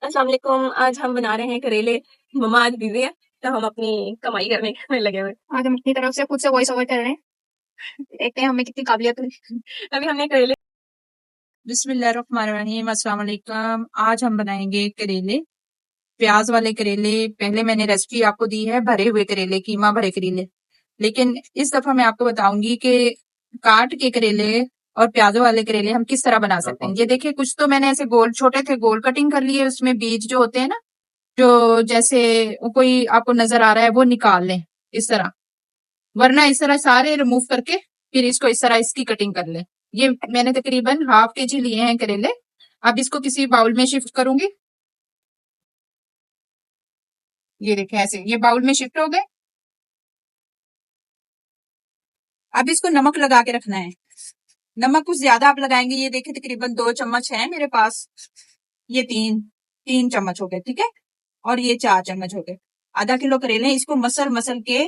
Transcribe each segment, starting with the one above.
अस्सलाम वालेकुम। आज हम बना रहे हैं करेले। मम्मा आज बिजी है तो हम अपनी कमाई करने में लगे हुए हैं। आज हम अपनी तरफ से खुद से वॉइस ओवर कर रहे हैं, देखते हैं हमें कितनी काबिलियत है। अभी हमने करेले बिस्मिल्लाहिर्रहमानिर्रहीम, अस्सलाम वालेकुम। आज हम बनाएंगे करेले, प्याज वाले करेले। पहले मैंने रेसिपी आपको दी है भरे हुए करेले, कीमा भरे करेले, लेकिन इस दफा मैं आपको बताऊंगी कि काट के करेले और प्याजों वाले करेले हम किस तरह बना सकते हैं। ये देखिए, कुछ तो मैंने ऐसे गोल छोटे थे, गोल कटिंग कर लिए, उसमें बीज जो होते हैं ना, जो जैसे कोई आपको नजर आ रहा है वो निकाल लें इस तरह, वरना इस तरह सारे रिमूव करके फिर इसको इस तरह इसकी कटिंग कर ले। ये मैंने तकरीबन हाफ के जी लिए हैं करेले। अब इसको किसी बाउल में शिफ्ट करूंगी। ये देखें, ऐसे ये बाउल में शिफ्ट हो गए। अब इसको नमक लगा के रखना है। नमक कुछ ज्यादा आप लगाएंगे। ये देखें, तकरीबन 2 चम्मच है मेरे पास। ये तीन तीन चम्मच हो गए, ठीक है। और ये 4 चम्मच हो गए। आधा किलो करेले, इसको मसल मसल के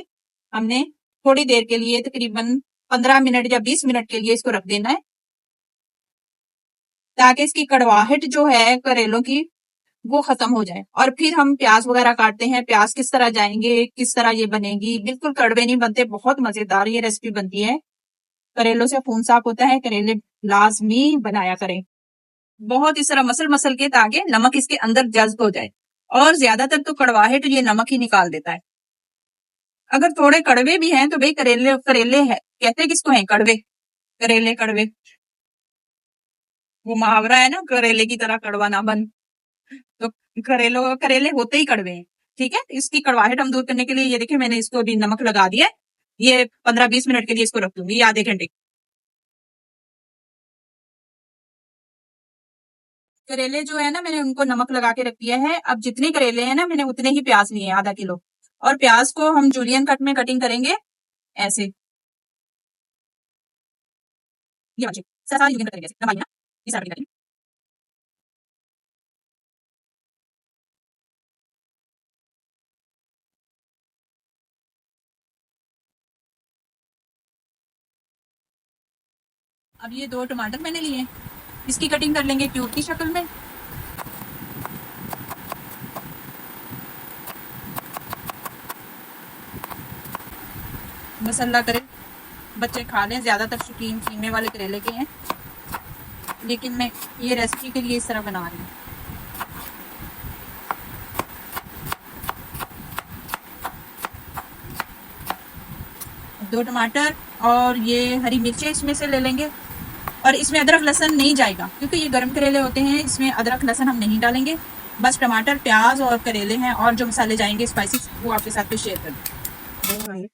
हमने थोड़ी देर के लिए, तकरीबन 15 मिनट या 20 मिनट के लिए इसको रख देना है, ताकि इसकी कड़वाहट जो है करेलों की वो खत्म हो जाए। और फिर हम प्याज वगैरह काटते हैं। प्याज किस तरह जाएंगे, किस तरह ये बनेगी, बिल्कुल कड़वे नहीं बनते, बहुत मजेदार ये रेसिपी बनती है। करेलों से खून साफ होता है, करेले लाजमी बनाया करें। बहुत इस तरह मसल मसल के, ताकि नमक इसके अंदर जज्ब हो जाए। और ज्यादातर तो कड़वाहट ये नमक ही निकाल देता है। अगर थोड़े कड़वे भी हैं तो भाई, करेले करेले है, कहते किसको है कड़वे, करेले कड़वे। वो मुहावरा है ना, करेले की तरह कड़वा ना बन। तो करेले होते ही कड़वे हैं, ठीक है। इसकी कड़वाहट हम दूर करने के लिए, ये देखिए, मैंने इसको अभी नमक लगा दिया है। ये 15-20 मिनट के लिए इसको रख दूंगी, या आधे घंटे। करेले जो है ना, मैंने उनको नमक लगा के रख दिया है। अब जितने करेले हैं ना, मैंने उतने ही प्याज लिए हैं, आधा किलो। और प्याज को हम जूलियन कट में कटिंग करेंगे, ऐसे। ये वाली सारा जूलियन कट करेंगे, ऐसे लंबाई में ना, इस तरह कटिंग करेंगे। अब ये 2 टमाटर मैंने लिए हैं, इसकी कटिंग कर लेंगे क्यूब की शक्ल में। बस अल्लाह करे बच्चे खा लें। ज्यादातर शौकीन कीमे वाले करेले के हैं, लेकिन मैं ये रेसिपी के लिए इस तरह बना रही हूँ। 2 टमाटर और ये हरी मिर्चें इसमें से ले लेंगे। और इसमें अदरक लहसुन नहीं जाएगा, क्योंकि ये गर्म करेले होते हैं, इसमें अदरक लहसुन हम नहीं डालेंगे। बस टमाटर, प्याज और करेले हैं, और जो मसाले जाएंगे स्पाइसेस, वो आपके साथ भी शेयर कर दूँ।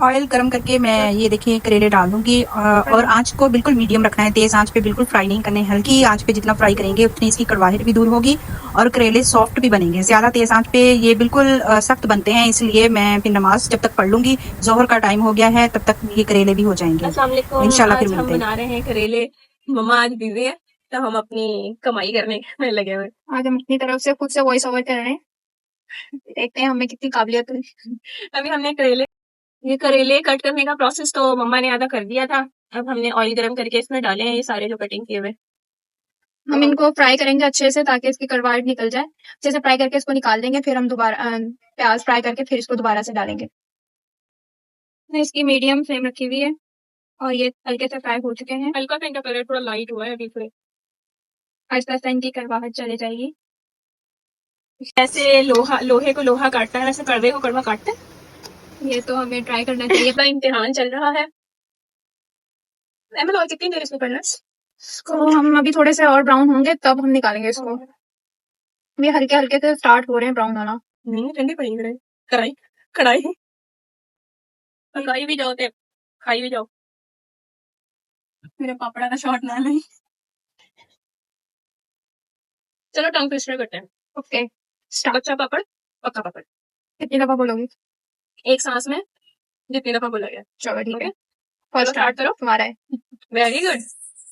ऑयल गर्म करके मैं ये देखिए करेले डाल दूंगी, और आंच को बिल्कुल मीडियम रखना है, तेज आंच पे बिल्कुल फ्राई नहीं करने, हल्की आंच पे जितना फ्राई करेंगे उतनी इसकी कड़वाहट भी दूर होगी और करेले सॉफ्ट भी बनेंगे। ज्यादा तेज आंच पे ये बिल्कुल सख्त बनते हैं, इसलिए मैं फिर नमाज जब तक पढ़ लूंगी, जोहर का टाइम हो गया है, तब तक ये करेले भी हो जाएंगे। अस्सलाम वालेकुम। इंशाल्लाह फिर आज हम मिलते हैं। बना रहे हैं करेले। मम्मा आज बिजी है तो हम अपनी कमाई करने में लगे हुए हैं। आज हम अपनी तरफ से खुद से वॉइस ओवर कर रहे हैं, देखते हैं हमें कितनी काबिलियत है। अभी हमने ये करेले कट करने का प्रोसेस तो मम्मा ने आधा कर दिया था। अब हमने ऑयल गरम करके इसमें डाले हैं ये सारे जो कटिंग किए हुए। हम इनको फ्राई करेंगे अच्छे से, ताकि इसकी कड़वाहट निकल जाए। अच्छे से फ्राई करके इसको निकाल देंगे, फिर हम दोबारा प्याज फ्राई करके फिर इसको दोबारा से डालेंगे। मैंने इसकी मीडियम फ्लेम रखी हुई है, और ये हल्के से फ्राई हो चुके हैं। हल्का सा इनका कलर थोड़ा लाइट हुआ है अभी, थोड़े आहिस्ता आहिस्ता इनकी कड़वाहट चली जाएगी। जैसे लोहे को लोहा काटता है, वैसे कड़वे को कड़वा काटते हैं। ये तो हमें ट्राई करना चाहिए। अपना इम्तिहान चल रहा है। एमएल और कितनी देर इसमें पड़ना है? इसको हम अभी थोड़े से और ब्राउन होंगे तब हम निकालेंगे इसको। ये हल्के हल्के से स्टार्ट हो रहे हैं ब्राउन होना। नहीं, ठंडी पड़ी है कढ़ाई। कढ़ाई पकाई भी जाओ, खाई भी जाओ। मेरे पापड़ा का शॉट ना ले। चलो टंग ट्विस्टर करते हैं। Okay, start. बच्चा पापड़, पक्का पापड़। कितनी दफा बोलोगी? एक सांस में जितनी दफा बोला गया। चलो ठीक है, फर्स्ट स्टार्ट करो, तुम्हारा है। वेरी गुड,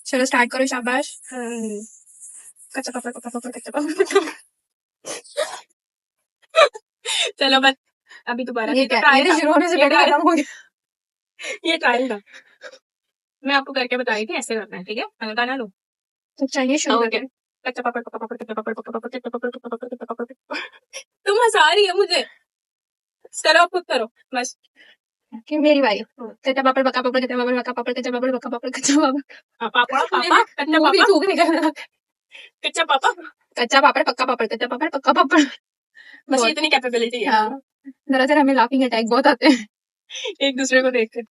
चलो स्टार्ट करो, शाबाश। कच्चा पापड़, पक्का पापड़, कच्चा पापड़। चलो बस, अभी दोबारा ये ट्रायल शुरू होने से पहले खत्म हो गया। ये ट्रायल था, मैं आपको करके बताई थी ऐसे करना है, ठीक है। हल्का ना लो। तो चाहिए शुरू करके कच्चा पापड़, पक्का पापड़, कच्चा पापड़, पक्का पापड़, कच्चा पापड़, पक्का पापड़, कच्चा पापड़। तुम हंसा रही है मुझे। करो, खुद करो बस। कि मेरी बारी। कच्चा पापड़, पक्का पापड़, कच्चा पापड़, पक्का पापड़, कच्चा पापड़, पक्का पापड़, कच्चा पापड़। पापा, पापा, कच्चा पापा, थूक निकल कच्चा पापा, कच्चा पापड़, पक्का पापड़, कच्चा पापड़, पक्का पापड़। बस इतनी कैपेबिलिटी है। हाँ, दरअसल हमें लाफिंग अटैक बहुत आते हैं एक दूसरे को देख कर।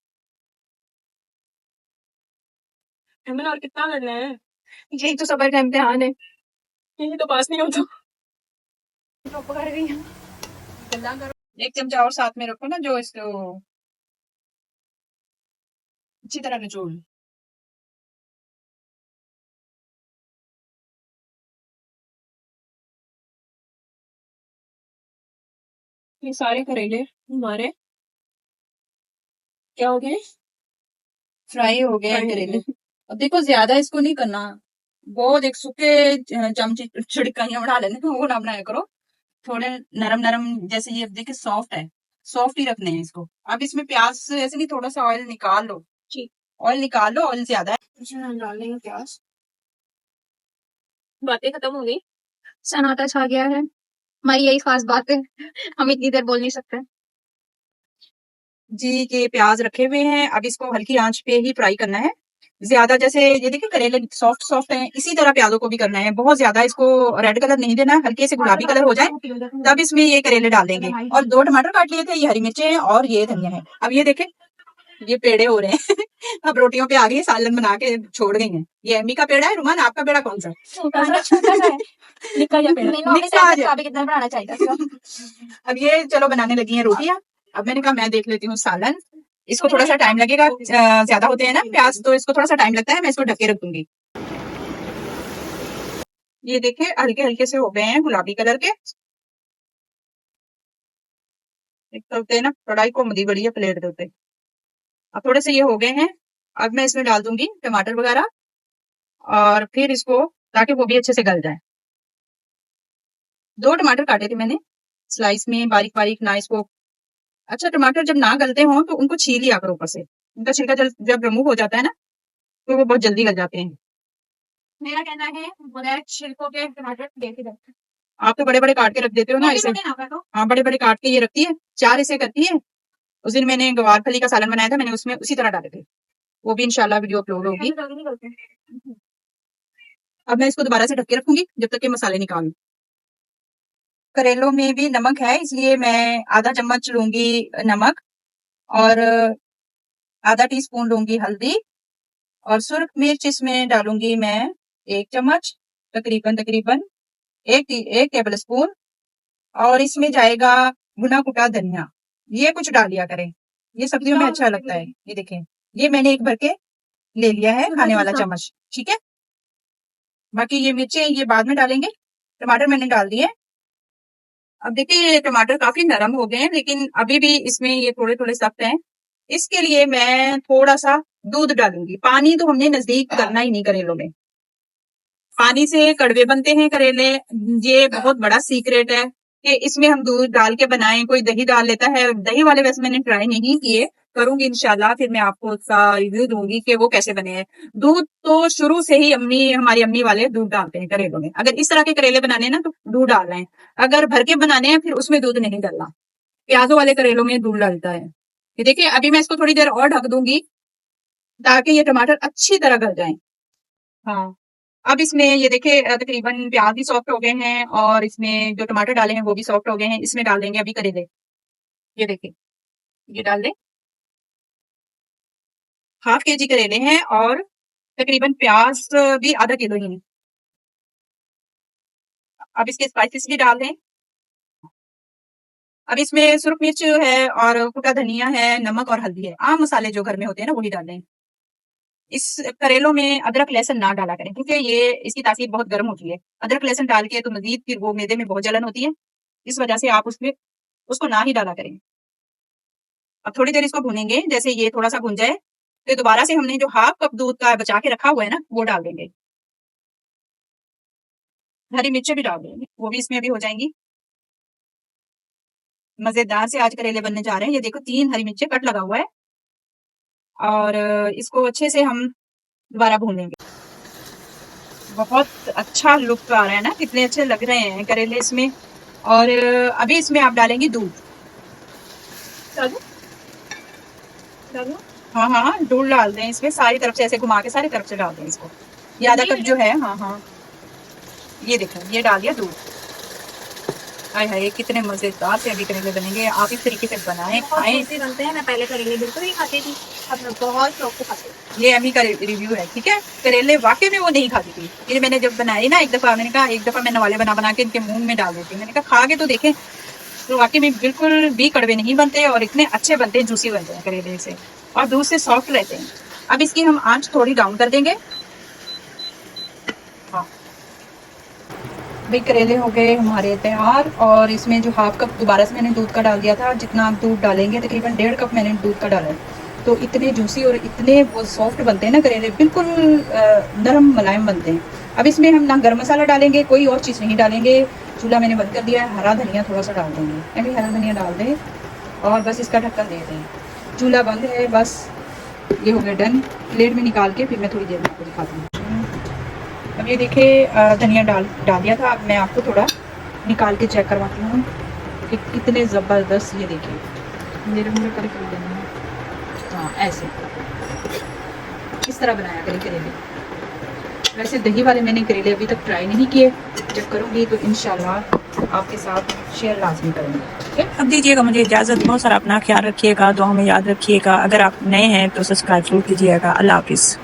हेमन और कितना करना है? यही तो सबर का इम्तिहान है, यही तो पास नहीं होता। कर रही हूँ। एक चमचा और साथ में रखो ना, जो इसको अच्छी तरह निचोड़। ये सारे करेले हमारे क्या हो गए? फ्राई हो गए हैं करेले। अब देखो ज्यादा इसको नहीं करना, बहुत एक सूखे चमचे छिड़काइयां बना लेने को वो ना बनाया करो। थोड़े नरम नरम, जैसे ये अब देखिए सॉफ्ट है, सॉफ्ट ही रखने हैं इसको। अब इसमें प्याज ऐसे नहीं, थोड़ा सा ऑयल निकाल लो। ठीक, ऑयल निकाल लो, ऑयल ज्यादा है। इसमें हम डाल देंगे प्याज। बातें खत्म हो गई, सन्नाटा छा गया है। हमारी यही खास बात है, हम इतनी देर बोल नहीं सकते। जी के प्याज रखे हुए हैं, अब इसको हल्की आंच पे ही फ्राई करना है। ज्यादा जैसे ये देखिए करेले सॉफ्ट सॉफ्ट हैं, इसी तरह प्याजों को भी करना है। बहुत ज्यादा इसको रेड कलर नहीं देना, हल्के से गुलाबी कलर हो जाए तब इसमें ये करेले डाल देंगे। और 2 टमाटर काट लिए थे, ये हरी मिर्चें हैं और ये धनिया है। अब ये देखें, ये पेड़े हो रहे हैं अब रोटियों पे आ गई, सालन बना के छोड़ गई हैं। ये अम्मी का पेड़ा है। रुमान, आपका पेड़ा कौन सा है? कितना बनाना चाहिए। अब ये चलो बनाने लगी हैं रोटियां। अब मैंने कहा मैं देख लेती हूँ सालन, इसको थोड़ा सा टाइम लगेगा, ज्यादा होते हैं ना प्याज तो इसको थोड़ा सा टाइम लगता है। मैं इसको ढक के रख दूंगी। ये देखें हल्के हल्के से हो गए हैं गुलाबी कलर के। एक तो होते हैं ना कढ़ाई को मदी बड़ी है प्लेट देते। अब थोड़े से ये हो गए हैं, अब मैं इसमें डाल दूंगी टमाटर वगैरह और फिर इसको, ताकि वो भी अच्छे से गल जाए। 2 टमाटर काटे थे मैंने स्लाइस में बारीक बारीक ना इसको। अच्छा, टमाटर जब ना गलते हों तो उनको छील लिया करो ऊपर से, उनका छिलका जब रिमूव हो जाता है ना तो वो बहुत जल्दी गल जाते हैं। मेरा कहना है बगैर छिलकों के टमाटर देखे जाते हैं। आप तो बड़े बड़े काट के रख देते हो ना इसे। हाँ, बड़े बड़े काट के ये रखती है, 4 इसे करती है। उस दिन मैंने गवार फली का सालन बनाया था, मैंने उसमें उसी तरह डाले थे। वो भी इंशाल्लाह वीडियो अपलोड होगी। अब मैं इसको दोबारा से ढक के रखूंगी जब तक के मसाले निकालूं। करेलों में भी नमक है, इसलिए मैं आधा चम्मच लूंगी नमक और आधा टीस्पून लूंगी हल्दी और सुर्ख मिर्च इसमें डालूंगी मैं 1 चम्मच, तकरीबन तकरीबन 1 टेबल स्पून। और इसमें जाएगा भुना कुटा धनिया, ये कुछ डाल लिया करें, ये सब्जियों में अच्छा लगता है। ये देखें, ये मैंने 1 भर के ले लिया है खाने वाला चम्मच, ठीक है। बाकी ये मिर्चें ये बाद में डालेंगे, टमाटर मैंने डाल दिए। अब देखिए ये टमाटर काफी नरम हो गए हैं, लेकिन अभी भी इसमें ये थोड़े थोड़े सख्त हैं। इसके लिए मैं थोड़ा सा दूध डालूंगी। पानी तो हमने नजदीक करना ही नहीं करेलों में, पानी से कड़वे बनते हैं करेले। ये बहुत बड़ा सीक्रेट है कि इसमें हम दूध डाल के बनाएं। कोई दही डाल लेता है, दही वाले वैसे मैंने ट्राई नहीं किए, करूंगी इंशाल्लाह, फिर मैं आपको उसका रिव्यू दूंगी कि वो कैसे बने हैं। दूध तो शुरू से ही हमारी अम्मी वाले दूध डालते हैं करेलों में। अगर इस तरह के करेले बनाने हैं ना तो दूध डाल रहे हैं, अगर भर के बनाने हैं फिर उसमें दूध नहीं डालना। प्याजों वाले करेलों में दूध डालता है। ये देखिए, अभी मैं इसको थोड़ी देर और ढक दूंगी ताकि ये टमाटर अच्छी तरह गल जाए। हाँ, अब इसमें ये देखिए तकरीबन प्याज भी सॉफ्ट हो गए हैं और इसमें जो टमाटर डाले हैं वो भी सॉफ्ट हो गए हैं। इसमें डाल देंगे अभी करेले। ये देखिए, ये डाल दें, ½ kg करेले हैं और तकरीबन प्याज भी आधा किलो ही है। अब इसके स्पाइसेस भी डाल दें। अब इसमें सुर्ख मिर्च है और कुटा धनिया है, नमक और हल्दी है। आम मसाले जो घर में होते हैं ना वही डाल दें। इस करेलों में अदरक लहसुन ना डाला करें, क्योंकि ये इसकी तासीर बहुत गर्म होती है। अदरक लहसुन डाल के तो मजीद फिर वो मैदे में बहुत जलन होती है, इस वजह से आप उसमें उसको ना ही डाला करें। अब थोड़ी देर इसको भूनेंगे, जैसे ये थोड़ा सा भुन जाए तो दोबारा से हमने जो ½ कप दूध का बचा के रखा हुआ है ना वो डाल देंगे। हरी मिर्चें भी डाल देंगे, वो भी इसमें भी हो जाएंगी। मजेदार से आज करेले बनने जा रहे हैं। ये देखो 3 हरी मिर्चें कट लगा हुआ है और इसको अच्छे से हम दोबारा भूनेंगे। बहुत अच्छा लुक आ रहा है ना, कितने अच्छे लग रहे हैं करेले इसमें। और अभी इसमें आप डालेंगे दूध। डालूं? डालूं? हाँ हाँ, दूध डाल दें इसमें, सारी तरफ से ऐसे घुमा के सारी तरफ से डाल दें इसको। ये आधा कप जो है, हाँ हाँ, ये देखो ये डाल दिया दूध। हाय हाय, कितने मजेदार से अभी करेले बनेंगे। आप इस तरीके से बनाएं, खाएं। बनते हैं। मैं पहले करेले बिल्कुल नहीं खाती थी, अब मैं बहुत शौक से खाती हूँ। ये अभी का रिव्यू है, ठीक है। करेले वाकई में वो नहीं खाती थी, ये मैंने जब बनाई ना एक दफा, मैंने कहा एक दफा मैं नवाले बना बना के इनके मुंह में डाल देती, मैंने कहा खा के तो देखें। तो वाकई में बिल्कुल भी कड़वे नहीं बनते और इतने अच्छे बनते हैं, जूसी बनते हैं करेले से, और दूध से सॉफ्ट रहते हैं। अब इसकी हम आंच थोड़ी डाउन कर देंगे। हाँ भाई, करेले हो गए हमारे तैयार। और इसमें जो हाफ कप दोबारा से मैंने दूध का डाल दिया था, जितना आप दूध डालेंगे तकरीबन 1.5 कप मैंने दूध का डाला है। तो इतने जूसी और इतने वो सॉफ्ट बनते हैं ना करेले, बिल्कुल नरम मुलायम बनते हैं। अब इसमें हम ना गरम मसाला डालेंगे, कोई और चीज़ नहीं डालेंगे। चूल्हा मैंने बंद कर दिया है, हरा धनिया थोड़ा सा डाल देंगे, अभी हरा धनिया डाल दें और बस इसका ढक्कन दे दें। चूल्हा बंद है, बस ये हो गया डन। प्लेट में निकाल के फिर मैं थोड़ी देर में आपको दिखाती हूँ। अब ये देखिए धनिया डाल दिया था। अब मैं आपको थोड़ा निकाल के चेक करवाती हूँ कि कितने ज़बरदस्त, ये देखिए मेरे मुँह पर कर देना है। हाँ ऐसे इस तरह बनाया करें करेले। वैसे दही वाले मैंने करेले अभी तक ट्राई नहीं किए, जब करूँगी तो इंशाल्लाह आपके साथ शेयर लाजमी करूँगी, ठीक है। अब दीजिएगा मुझे इजाज़त, बहुत सारा अपना ख्याल रखिएगा, दुआ में याद रखिएगा। अगर आप नए हैं तो सब्सक्राइब जरूर कीजिएगा। अल्लाह हाफिज़।